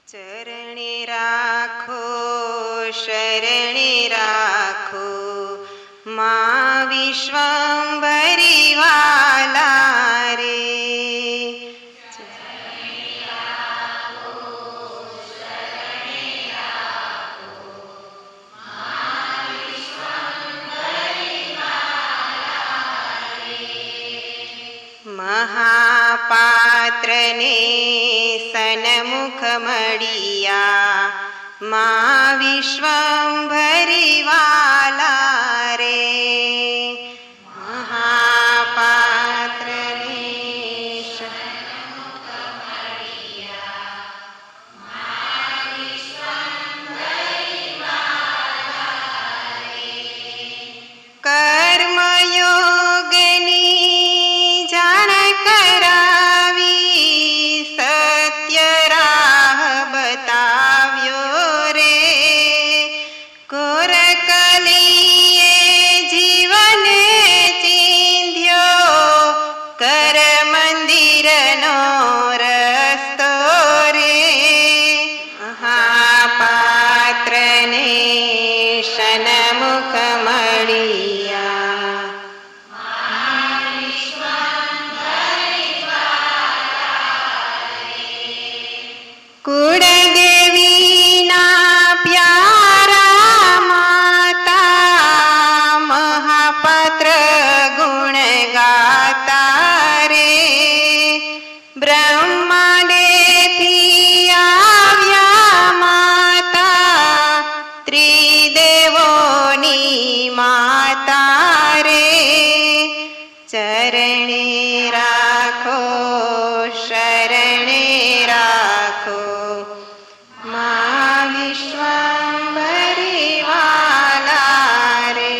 ચરણે રાખો શરણે રાખો મા વિશ્વંભરી વાલા રે. મહાપાત્રને સન્મુખ મળિયા મા વિશ્વંભરી વાલા રે. મહાપાત્રને સન્મુખ મળિયા મા વિશ્વંભરી વાલા રે. કર્મયોગની જાણ કરાવી સત્ય રાહ બતાવ્યો રે. ઘોર કલીએ જીવને ચીંધ્યો કર મંદિરનો રસ્તો રે. મહાપાત્રને સન્મુખ મળિયા કુળદેવીના પ્યારા માતા મહાપાત્ર ગુણ ગાતા રે. બ્રહ્માંડેથી આવ્યા માતા ત્રિદેવોની માતા રે. ચરણે રાખો શરણે રાખો મા વિશ્વંભરી વાલા રે.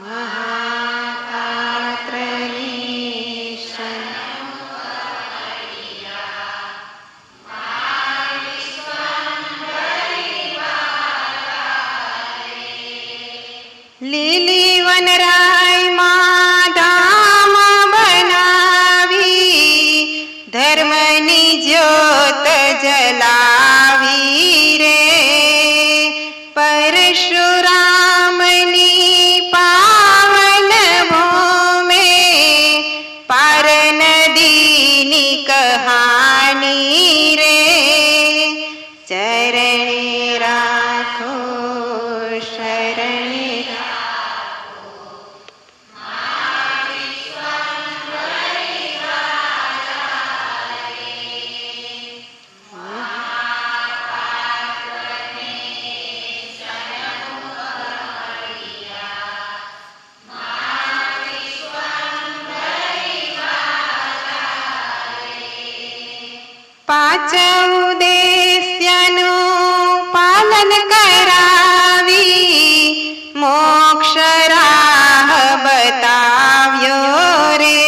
મહાપાત્રની સન્મુખ મળિયા મા વિશ્વંભરી વાલા રે. લીલી વનરાયમાં ધામ બનાવી ધર્મની જ્યોત જલાવી રે. પરશુરામની પાવન ભૂમે પાર નદીની કહાની રે. ચરણે રાખો શરણે રાખો મા વિશ્વંભરી વાલા રે. મહાપાત્રને સન્મુખ મળિયા મા વિશ્વંભરી વાલા રે. પાંચ ઉદ્દેશ્યનું પાલન કરાવી મોક્ષ રાહ બતાવ્યો રે.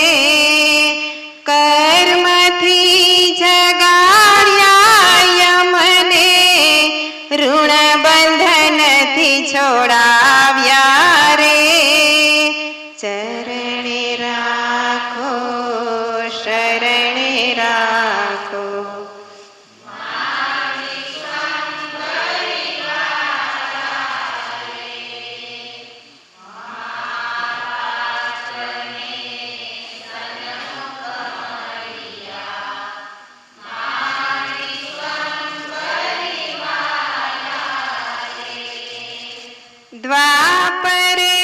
કર્મથી જગાડ્યા યમને ઋણ બંધનથી છોડાવ્યા રે. ચરણે રાખો શરણે રાખો મા વિશ્વંભરી વાલા રે. મહાપાત્રને સન્મુખ મળિયા મા વિશ્વંભરી વાલા રે. દ્વાપરે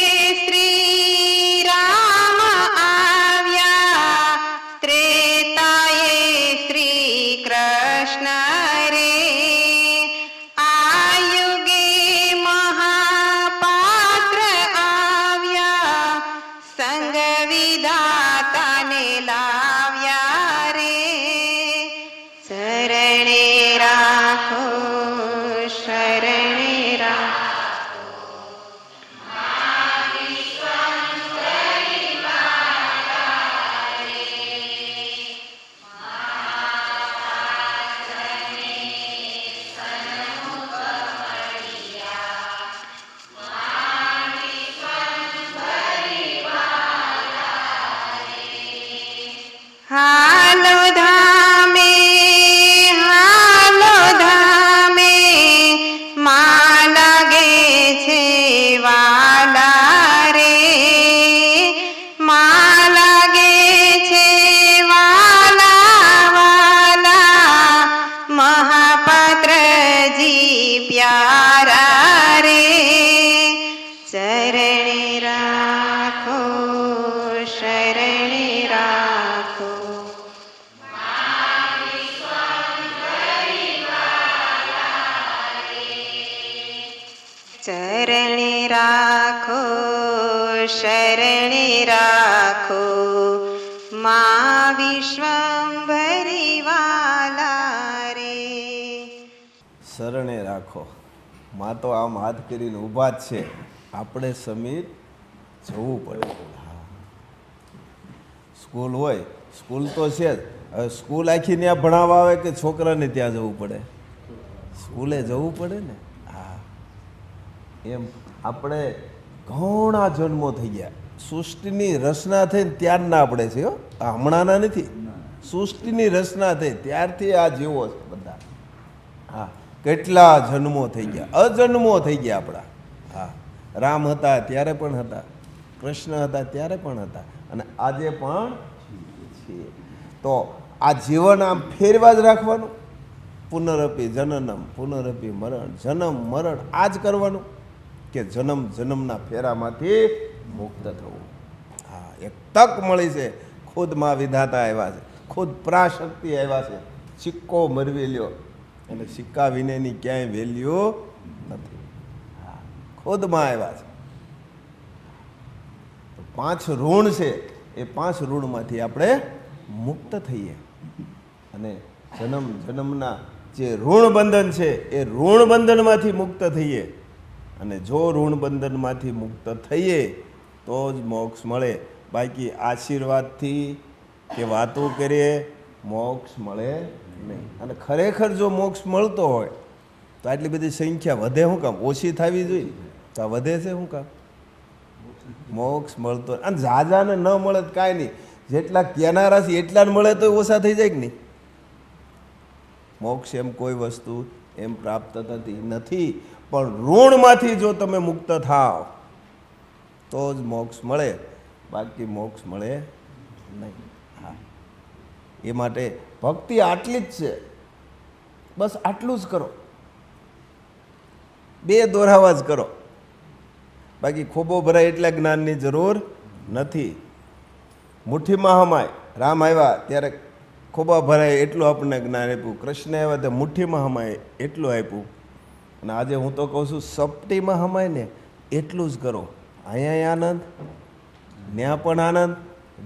શ્રી રામ આવ્યા ત્રેતાએ શ્રી કૃષ્ણ રે. આ યુગે મહાપાત્ર આવ્યા સંગ વિધાતાને લાવ્યા રે. શરણે રાખો શરણે રાખો મા વિશ્વંભરી વાલા રે. મહાપાત્રને સન્મુખ મળિયા મા વિશ્વંભરી વાલા રે. હાલો ધામે હા ચરણે રાખો શરણે રાખો મા વિશ્વંભરી વાલા રે. શરણે રાખો. માં તો આમ હાથ કરીને ઊભા જ છે, આપણે સમીર જવું પડે. સ્કૂલ હોય, સ્કૂલ તો છે જ. હવે સ્કૂલ આખી ત્યાં ભણાવવા આવે કે છોકરાને ત્યાં જવું પડે? સ્કૂલે જવું પડે ને. હા, એમ આપણે ઘણા જન્મો થઈ ગયા. સૃષ્ટિની રચના થઈને ત્યારના આપણે છે હો, આ હમણાંના નથી. સૃષ્ટિની રચના થઈ ત્યારથી આ જીવો છે બધા. હા, કેટલા જન્મો થઈ ગયા, અજન્મો થઈ ગયા આપણા. હા, રામ હતા ત્યારે પણ હતા, કૃષ્ણ હતા ત્યારે પણ હતા, અને આજે પણ છીએ. તો આ જીવન આમ ફેરવા જ રાખવાનું. પુનરપી જનનમ પુનરપી મરણ, જન્મ મરણ આ જ કરવાનું કે જન્મ જન્મના ફેરામાંથી મુક્ત થવું. હા, એક તક મળી છે. ખુદ માં વિધાતા આવ્યા છે, ખુદ પરાશક્તિ આવ્યા છે. સિક્કો મરવી લ્યો અને સિક્કા વિનેની ક્યાંય વેલ્યુ નથી. હા, ખુદમાં આવ્યા છે. 5 ઋણ છે, એ 5 ઋણમાંથી આપણે મુક્ત થઈએ અને જન્મ જન્મના જે ઋણ બંધન છે એ ઋણ બંધનમાંથી મુક્ત થઈએ. અને જો ઋણ બંધનમાંથી મુક્ત થઈએ તો જ મોક્ષ મળે. બાકી આશીર્વાદથી કે વાતો કરીએ મોક્ષ મળે નહીં. અને ખરેખર જો મોક્ષ મળતો હોય તો આટલી બધી સંખ્યા વધે શું કામ? ઓછી થવી જોઈએ. તો આ વધે છે શું કામ? મોક્ષ મળતો. અને ઝાઝાને ન મળે તો કાંઈ નહીં, જેટલા કેનારા છે એટલા મળે તો ઓછા થઈ જાય કે નહીં? મોક્ષ એમ કોઈ વસ્તુ એમ પ્રાપ્ત થતી નથી. પણ ઋણમાંથી જો તમે મુક્ત થાવ તો જ મોક્ષ મળે, બાકી મોક્ષ મળે નહીં. હા, એ માટે ભક્તિ આટલી જ છે. બસ આટલું જ કરો, 2 દોરાવા જ કરો. બાકી ખોબો ભરાય એટલે જ્ઞાનની જરૂર નથી. મુઠ્ઠીમાં હમાય. રામ આવ્યા ત્યારે ખોબા ભરાય એટલું આપણને જ્ઞાન આપ્યું. કૃષ્ણ આવ્યા ત્યારે મુઠ્ઠીમાં હમાય એટલું આપ્યું. અને આજે હું તો કહું છું સપટીમાં હમાય ને એટલું જ કરો. અહીંયા આનંદ, ત્યાં પણ આનંદ,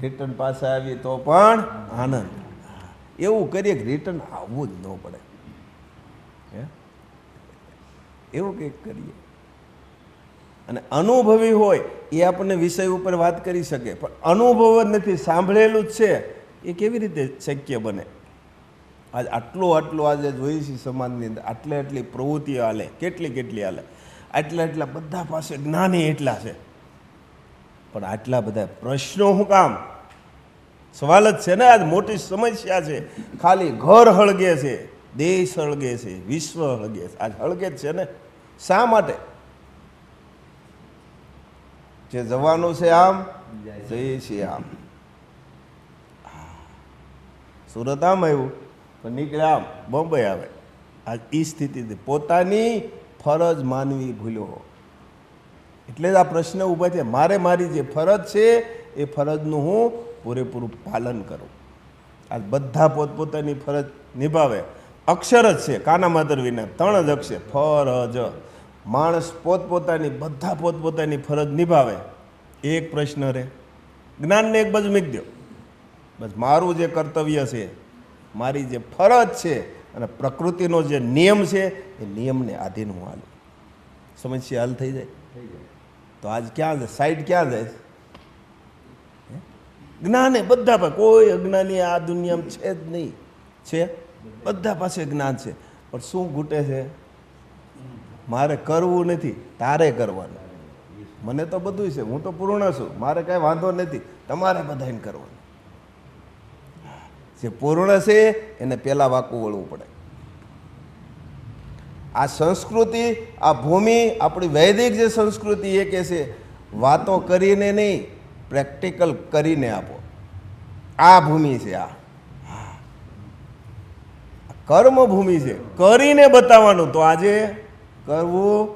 રિટર્ન પાસે આવી તો પણ આનંદ. એવું કરીએ કે રિટર્ન આવવું જ ન પડે. હે, એવું કંઈક કરીએ. અને અનુભવી હોય એ આપણને વિષય ઉપર વાત કરી શકે, પણ અનુભવ જ નથી, સાંભળેલું જ છે, એ કેવી રીતે શક્ય બને? આજ આટલું આજે જોઈએ છીએ સમાજની અંદર, આટલી પ્રવૃત્તિઓ હાલે, કેટલી હાલે, આટલા બધા પાસે જ્ઞાની એટલા છે, પણ આટલા બધા પ્રશ્નો શું કામ? સવાલ જ છે ને. આજ મોટી સમસ્યા છે. ખાલી ઘર હળગે છે, દેશ હળગે છે, વિશ્વ હળગે છે. આજ હળગે જ છે ને. શા માટે? જે જવાનું છે આમ જઈએ છીએ આમ. સુરત આમ આવ્યું પણ નીકળે આમ બોમ્બે આવે. આ એ સ્થિતિ પોતાની ફરજ માનવી ભૂલ્યો. એટલે જ આ પ્રશ્ન ઊભા છે. મારી જે ફરજ છે એ ફરજનું હું પૂરેપૂરું પાલન કરું. આ બધા પોતપોતાની ફરજ નિભાવે. અક્ષર જ છે, કાના માતર વિના 3 જ અક્ષર, ફરજ. માણસ બધા પોતપોતાની ફરજ નિભાવે. એક પ્રશ્ન રહે, જ્ઞાનને એક બાજુ મૂકી દો. બસ મારું જે કર્તવ્ય છે, મારી જે ફરજ છે અને પ્રકૃતિનો જે નિયમ છે એ નિયમને આધીન હું હાલું. સમસ્યા હલ થઈ જાય. તો આજ ક્યાં જાય? સાઈડ ક્યાં જાય? જ્ઞાને બધા પાસે. કોઈ અજ્ઞાની આ દુનિયામાં છે જ નહીં. છે બધા પાસે જ્ઞાન છે, પણ શું ઘૂટે છે? મારે કરવું નથી, તારે કરવાનું. મને તો બધું છે, હું તો પૂર્ણ છું, મારે કાંઈ વાંધો નથી, તમારે બધાને કરવાનું. જે પૂર્ણ છે એને પહેલાં વાંકું વળવું પડે. આ સંસ્કૃતિ, આ ભૂમિ, આપણી વૈદિક જે સંસ્કૃતિ એ કહે છે વાતો કરીને નહીં, પ્રેક્ટિકલ કરીને આપો. આ ભૂમિ છે. આ કર્મ ભૂમિ છે, કરીને બતાવવાનું. તો આજે કરવું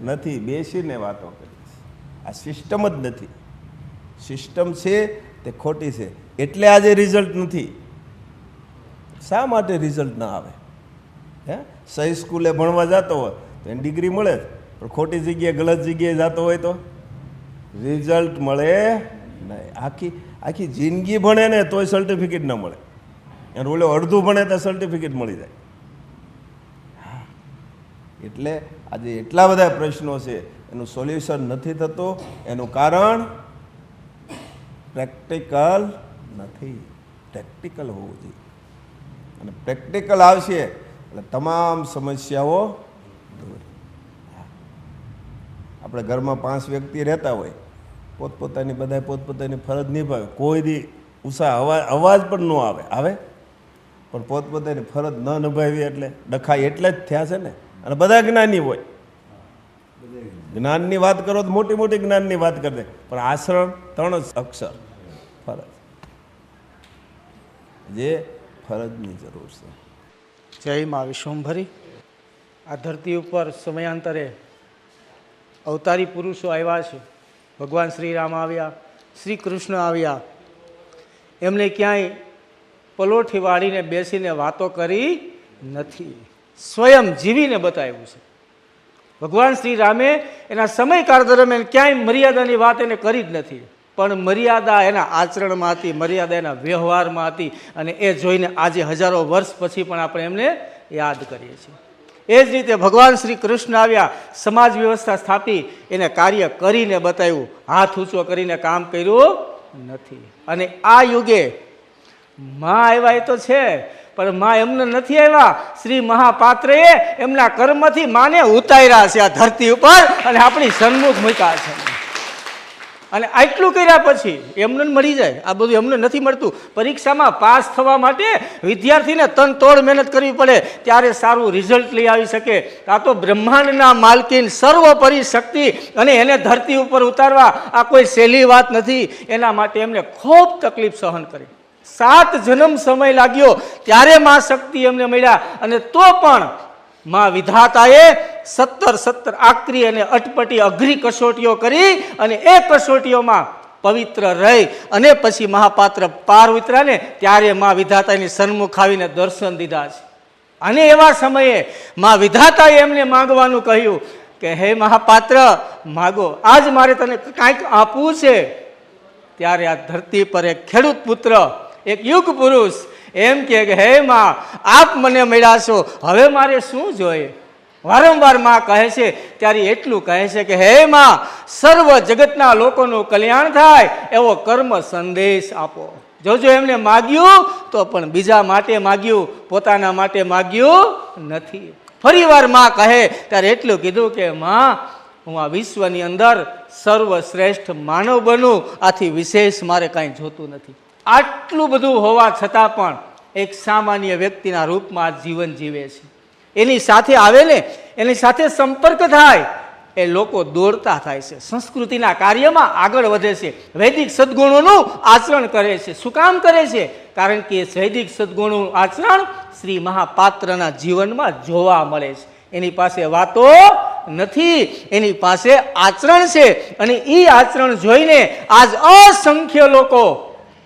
નથી, બેસીને વાતો કરી. આ સિસ્ટમ જ નથી. સિસ્ટમ છે તે ખોટી છે, એટલે આજે રિઝલ્ટ નથી. શા માટે રિઝલ્ટ ના આવે? હે, સહી સ્કૂલે ભણવા જતો હોય તો એને ડિગ્રી મળે, પણ ખોટી જગ્યાએ ગલત જગ્યાએ જતો હોય તો રિઝલ્ટ મળે નહીં. આખી જિંદગી ભણે ને તોય સર્ટિફિકેટ ન મળે. એને ઓલે અડધું ભણે તો સર્ટિફિકેટ મળી જાય. એટલે આજે એટલા બધા પ્રશ્નો છે, એનું સોલ્યુશન નથી થતું. એનું કારણ પ્રેક્ટિકલ નથી. પ્રેક્ટિકલ હોવું જોઈએ, અને પ્રેક્ટિકલ આવશે એટલે તમામ સમસ્યાઓ દૂર. આપણે ઘરમાં 5 વ્યક્તિ રહેતા હોય, પોતપોતાની બધા પોતપોતાની ફરજ નિભાવે. કોઈ દી ઉષા અવાજ પણ ન આવે પણ પોતપોતાની ફરજ ન નિભાવી એટલે ડખાઈ એટલે જ થયા છે ને. અને બધા જ્ઞાની હોય. જ્ઞાનની વાત કરો તો મોટી મોટી જ્ઞાનની વાત કરી દે, પણ આશ્રમ 3 જ અક્ષર ફરજ, જે ફરજની જરૂર છે. જય મા વિશ્વંભરી. આ ધરતી ઉપર સમયાંતરે અવતારી પુરુષો આવ્યા છે. ભગવાન શ્રી રામ આવ્યા, શ્રી કૃષ્ણ આવ્યા. એમને ક્યાંય પલોઠી વાળીને બેસીને વાતો કરી નથી, સ્વયં જીવીને બતાવ્યું છે. ભગવાન શ્રી રામે એના સમયકાળ દરમિયાન ક્યાંય મર્યાદાની વાત એને કરી જ નથી, પણ મર્યાદા એના આચરણમાં હતી, મર્યાદા એના વ્યવહારમાં હતી. અને એ જોઈને આજે હજારો વર્ષ પછી પણ આપણે એમને યાદ કરીએ છીએ. એ જ રીતે ભગવાન શ્રી કૃષ્ણ આવ્યા, સમાજ વ્યવસ્થા સ્થાપી, એને કાર્ય કરીને બતાવ્યું, હાથ ઊંચો કરીને કામ કર્યું નથી. અને આ યુગે માં આવ્યા એ તો છે, પણ માં એમને નથી આવ્યા. શ્રી મહાપાત્રએ એમના કર્મથી માને ઉતાર્યા છે આ ધરતી ઉપર અને આપણી સન્મુખ મૂક્યા છે. અને આટલું કર્યા પછી એમને મળી જાય, આ બધું એમને નથી મળતું. પરીક્ષામાં પાસ થવા માટે વિદ્યાર્થીને તનતોડ મહેનત કરવી પડે, ત્યારે સારું રિઝલ્ટ લઈ આવી શકે. આ તો બ્રહ્માંડના માલકીન સર્વોપરી શક્તિ, અને એને ધરતી ઉપર ઉતારવા આ કોઈ સહેલી વાત નથી. એના માટે એમને ખૂબ તકલીફ સહન કરી. 7 જન્મ સમય લાગ્યો, ત્યારે માં શક્તિ એમને મળ્યા. અને તો પણ માં વિધાતાએ 17 આકરી અને અટપટી અઘરી કસોટીઓ કરી, અને એ કસોટીઓમાં પવિત્ર રહી અને પછી મહાપાત્ર પાર ઉતર્યા ને, ત્યારે માં વિધાતાની સન્મુખ આવીને દર્શન દીધા છે. અને એવા સમયે માં વિધાતાએ એમને માંગવાનું કહ્યું કે હે મહાપાત્ર, માગો, આજ મારે તને કાંઈક આપવું છે. ત્યારે આ ધરતી પર એક ખેડૂત પુત્ર, એક યુગ પુરુષ એમ કે હે માં, આપ મને મળ્યા છો, હવે મારે શું જોઈએ? વારંવાર માં કહે છે. ત્યારે એટલું કહે છે કે હે માં, સર્વ જગતના લોકોનું કલ્યાણ થાય એવો કર્મ સંદેશ આપો. જોજો, એમને માગ્યું તો પણ બીજા માટે માગ્યું, પોતાના માટે માગ્યું નથી. ફરીવાર માં કહે ત્યારે એટલું કીધું કે માં, હું આ વિશ્વની અંદર સર્વશ્રેષ્ઠ માનવ બનું, આથી વિશેષ મારે કાંઈ જોતું નથી. આટલું બધું હોવા છતાં પણ એક સામાન્ય વ્યક્તિના રૂપમાં જીવન જીવે છે. એની સાથે આવે ને, એની સાથે સંપર્ક થાય, એ લોકો દોડતા થાય છે, સંસ્કૃતિના કાર્યમાં આગળ વધે છે, વૈદિક સદગુણોનું આચરણ કરે છે. શું કામ કરે છે? કારણ કે વૈદિક સદગુણોનું આચરણ શ્રી મહાપાત્રના જીવનમાં જોવા મળે છે. એની પાસે વાતો નથી, એની પાસે આચરણ છે. અને એ આચરણ જોઈને આજ અસંખ્ય લોકો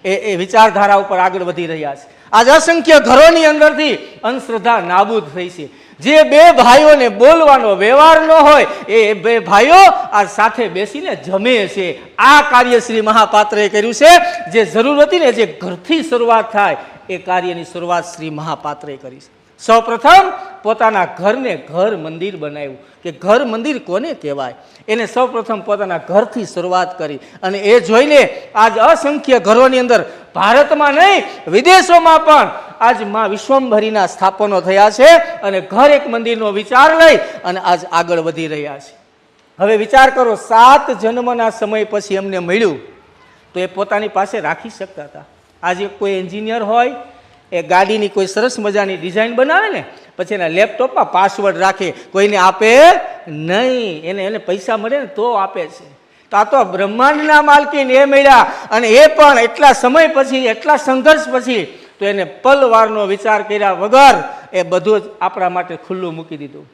એ વિચારધારા ઉપર આગળ વધી રહ્યા છે. આજ અસંખ્ય ઘરોની અંદરથી અંધશ્રદ્ધા નાબૂદ થઈ છે. જે 2 ભાઈઓને બોલવાનો વ્યવહાર ન હોય, એ 2 ભાઈઓ આ સાથે બેસીને જમે છે. આ કાર્ય શ્રી મહાપાત્રએ કર્યું છે. જે જરૂર હતી ને, જે ઘરથી શરૂઆત થાય, એ કાર્યની શરૂઆત શ્રી મહાપાત્રએ કરી છે. સૌપ્રથમ પોતાના ઘરને ઘર મંદિર બનાવ્યું. કે ઘર મંદિર કોને કહેવાય? એને સૌપ્રથમ પોતાના ઘરથી શરૂઆત કરી. અને એ જોઈને આજ અસંખ્ય ઘરોની અંદર, ભારતમાં નહીં વિદેશોમાં પણ આજ માં વિશ્વંભરીના સ્થાપનો થયા છે. અને ઘર એક મંદિરનો વિચાર લઈ અને આજ આગળ વધી રહ્યા છે. હવે વિચાર કરો, 7 જન્મના સમય પછી એમને મળ્યું તો એ પોતાની પાસે રાખી શકતા હતા. આજે કોઈ એન્જિનિયર હોય, એ ગાડીની કોઈ સરસ મજાની ડિઝાઇન બનાવે ને, પછી એના લેપટોપમાં પાસવર્ડ રાખે, કોઈને આપે નહીં. એને પૈસા મળે ને તો આપે છે. તો આ તો બ્રહ્માંડના માલકીન એ મળ્યા, અને એ પણ એટલા સમય પછી, એટલા સંઘર્ષ પછી, તો એને પલવારનો વિચાર કર્યા વગર એ બધું જ આપણા માટે ખુલ્લું મૂકી દીધું.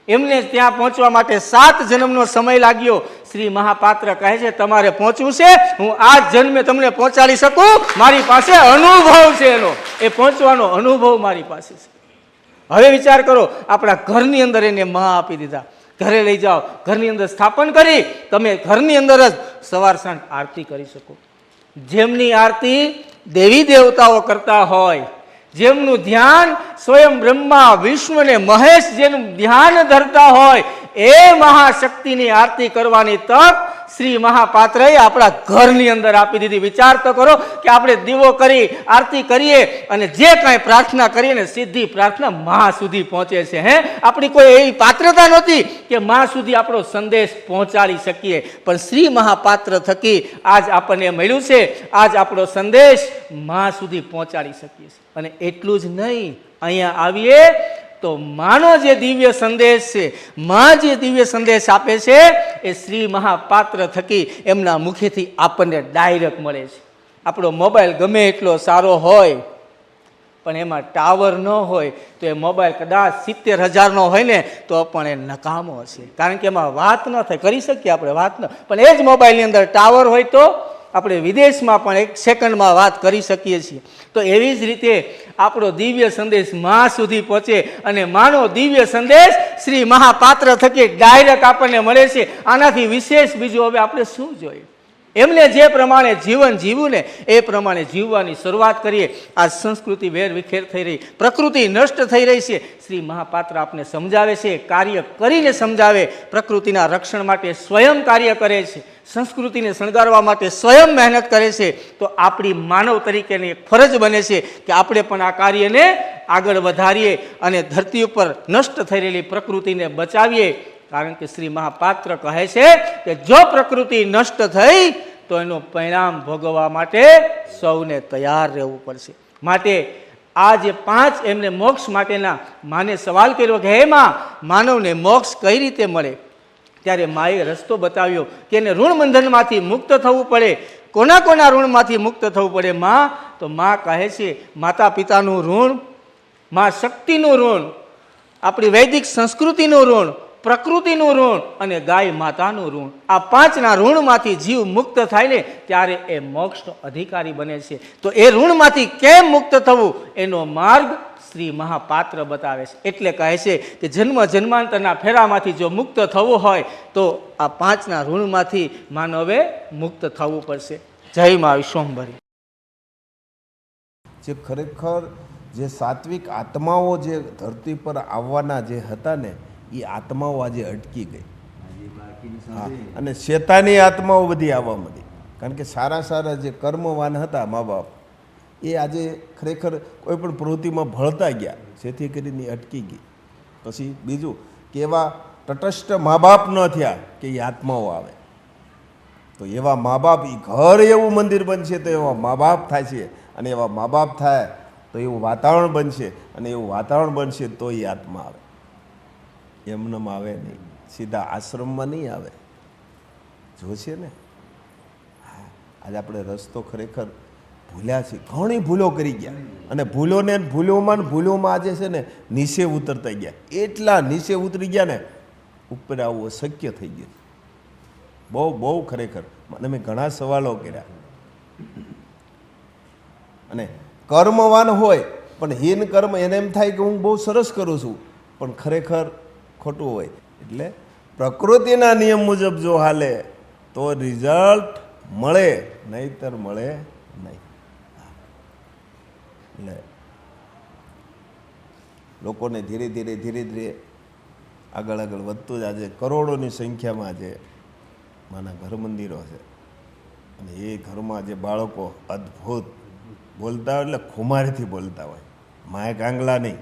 એમને ત્યાં પહોંચવા માટે 7 જન્મનો સમય લાગ્યો. શ્રી મહાપાત્ર કહે છે, તમારે પહોંચવું છે, હું આ જન્મે તમને પહોંચાડી શકું, મારી પાસે અનુભવ છે એનો, એ પહોંચવાનો અનુભવ મારી પાસે છે. હવે વિચાર કરો, આપણા ઘરની અંદર એને માં આપી દીધા. ઘરે લઈ જાઓ, ઘરની અંદર સ્થાપન કરી તમે ઘરની અંદર જ સવાર સાંજ આરતી કરી શકો. જેમની આરતી દેવી દેવતાઓ કરતા હોય, જેમનું ધ્યાન સ્વયં બ્રહ્મા વિષ્ણુ ને મહેશ જેનું ધ્યાન ધરતા હોય, એ મહાશક્તિની આરતી કરવાની તક શ્રી મહાપાત્રએ આપણા ઘરની અંદર આપી દીધી. વિચાર તો કરો કે આપણે દીવો કરી આરતી કરીએ અને જે કાંઈ પ્રાર્થના કરીએ ને સીધી પ્રાર્થના મા સુધી પહોંચે છે. આપણી કોઈ એવી પાત્રતા નહોતી કે મા સુધી આપણો સંદેશ પહોંચાડી શકીએ, પણ શ્રી મહાપાત્ર થકી આજ આપણને મળ્યું છે. આજ આપણો સંદેશ મા સુધી પહોંચાડી શકીએ છીએ. અને એટલું જ નહીં, અહીંયા આવીએ તો માનો જે દિવ્ય સંદેશ છે, માં જે દિવ્ય સંદેશ આપે છે એ શ્રી મહાપાત્ર થકી એમના મુખેથી આપણને ડાયરેક્ટ મળે છે. આપણો મોબાઈલ ગમે એટલો સારો હોય પણ એમાં ટાવર ન હોય તો એ મોબાઈલ કદાચ 70,000નો હોય ને તો પણ એ નકામો હશે, કારણ કે એમાં વાત ન થાય. કરી શકીએ આપણે વાત ન, પણ એ જ મોબાઈલની અંદર ટાવર હોય તો આપણે વિદેશમાં પણ 1 સેકન્ડમાં વાત કરી શકીએ છીએ. તો એવી જ રીતે આપણો દિવ્ય સંદેશ મા સુધી પહોંચે અને માનો દિવ્ય સંદેશ શ્રી મહાપાત્ર થકી ડાયરેક્ટ આપણને મળે છે. આનાથી વિશેષ બીજું હવે આપણે શું જોઈએ? એમને જે પ્રમાણે જીવન જીવવું ને એ પ્રમાણે જીવવાની શરૂઆત કરીએ. આ સંસ્કૃતિ વેર વિખેર થઈ રહી, પ્રકૃતિ નષ્ટ થઈ રહી છે. શ્રી મહાપાત્ર આપને સમજાવે છે, કાર્ય કરીને સમજાવે. પ્રકૃતિના રક્ષણ માટે સ્વયં કાર્ય કરે છે, સંસ્કૃતિને શણગારવા માટે સ્વયં મહેનત કરે છે. તો આપણી માનવ તરીકેની એક ફરજ બને છે કે આપણે પણ આ કાર્યને આગળ વધારીએ અને ધરતી ઉપર નષ્ટ થઈ રહેલી પ્રકૃતિને બચાવીએ. કારણ કે શ્રી મહાપાત્ર કહે છે કે જો પ્રકૃતિ નષ્ટ થઈ તો એનું પરિણામ ભોગવવા માટે સૌને તૈયાર રહેવું પડશે. માટે આ જે 5 એમને મોક્ષ માટેના માને સવાલ કર્યો કે હે માં, માનવને મોક્ષ કઈ રીતે મળે? ત્યારે માએ રસ્તો બતાવ્યો કે એને ઋણ બંધનમાંથી મુક્ત થવું પડે. કોના કોના ઋણમાંથી મુક્ત થવું પડે માં? તો માં કહે છે માતા પિતાનું ઋણ, માં શક્તિનું ઋણ, આપણી વૈદિક સંસ્કૃતિનું ઋણ, પ્રકૃતિનું ઋણ અને ગાય માતાનું ઋણ. આ 5ના ઋણમાંથી જીવ મુક્ત થાય ને ત્યારે એ મોક્ષનો અધિકારી બને છે. તો એ ઋણમાંથી કેમ મુક્ત થવું એનો માર્ગ શ્રી મહાપાત્ર બતાવે છે. એટલે કહે છે કે જન્મ જન્માંતરના ફેરામાંથી જો મુક્ત થવું હોય તો આ 5ના ઋણમાંથી માનવે મુક્ત થવું પડશે. જય મા વિશ્વંભરી. જે ખરેખર જે સાત્વિક આત્માઓ જે ધરતી પર આવવાના જે હતા ને એ આત્માઓ આજે અટકી ગઈ. હા, અને શેતાની આત્માઓ બધી આવવા માંડી. કારણ કે સારા સારા જે કર્મવાન હતા મા બાપ એ આજે ખરેખર કોઈ પણ પ્રવૃત્તિમાં ભળતા ગયા, જેથી કરીને અટકી ગઈ. પછી બીજું કે એવા તટસ્થ મા બાપ ન થયા કે એ આત્માઓ આવે. તો એવા મા બાપ, એ ઘર એવું મંદિર બનશે તો એવા મા બાપ થાય છે, અને એવા મા બાપ થાય તો એવું વાતાવરણ બનશે, અને એવું વાતાવરણ બનશે તો એ આત્મા આવે. એમનેમ આવે નહીં, સીધા આશ્રમમાં નહીં આવે. જોશે ને, હા, આજે આપણે રસ્તો ખરેખર ભૂલ્યા છે, ઘણી ભૂલો કરી ગયા. અને ભૂલોમાં આજે છે ને નીચે ઉતરતા ગયા. એટલા નીચે ઉતરી ગયા ને ઉપર આવવું અશક્ય થઈ ગયું. બહુ ખરેખર મને મેં ઘણા સવાલો કર્યા. અને કર્મવાન હોય પણ હીન કર્મ એને એમ થાય કે હું બહુ સરસ કરું છું, પણ ખરેખર ખોટું હોય. એટલે પ્રકૃતિના નિયમ મુજબ જો હાલે તો રિઝલ્ટ મળે, નહીતર મળે નહીં. એટલે લોકોને ધીરે ધીરે આગળ વધતું જ આજે કરોડોની સંખ્યામાં આજે માના ઘર મંદિરો છે. અને એ ઘરમાં જે બાળકો અદ્ભુત બોલતા હોય એટલે ખુમારીથી બોલતા હોય, માય કાંગલા નહીં.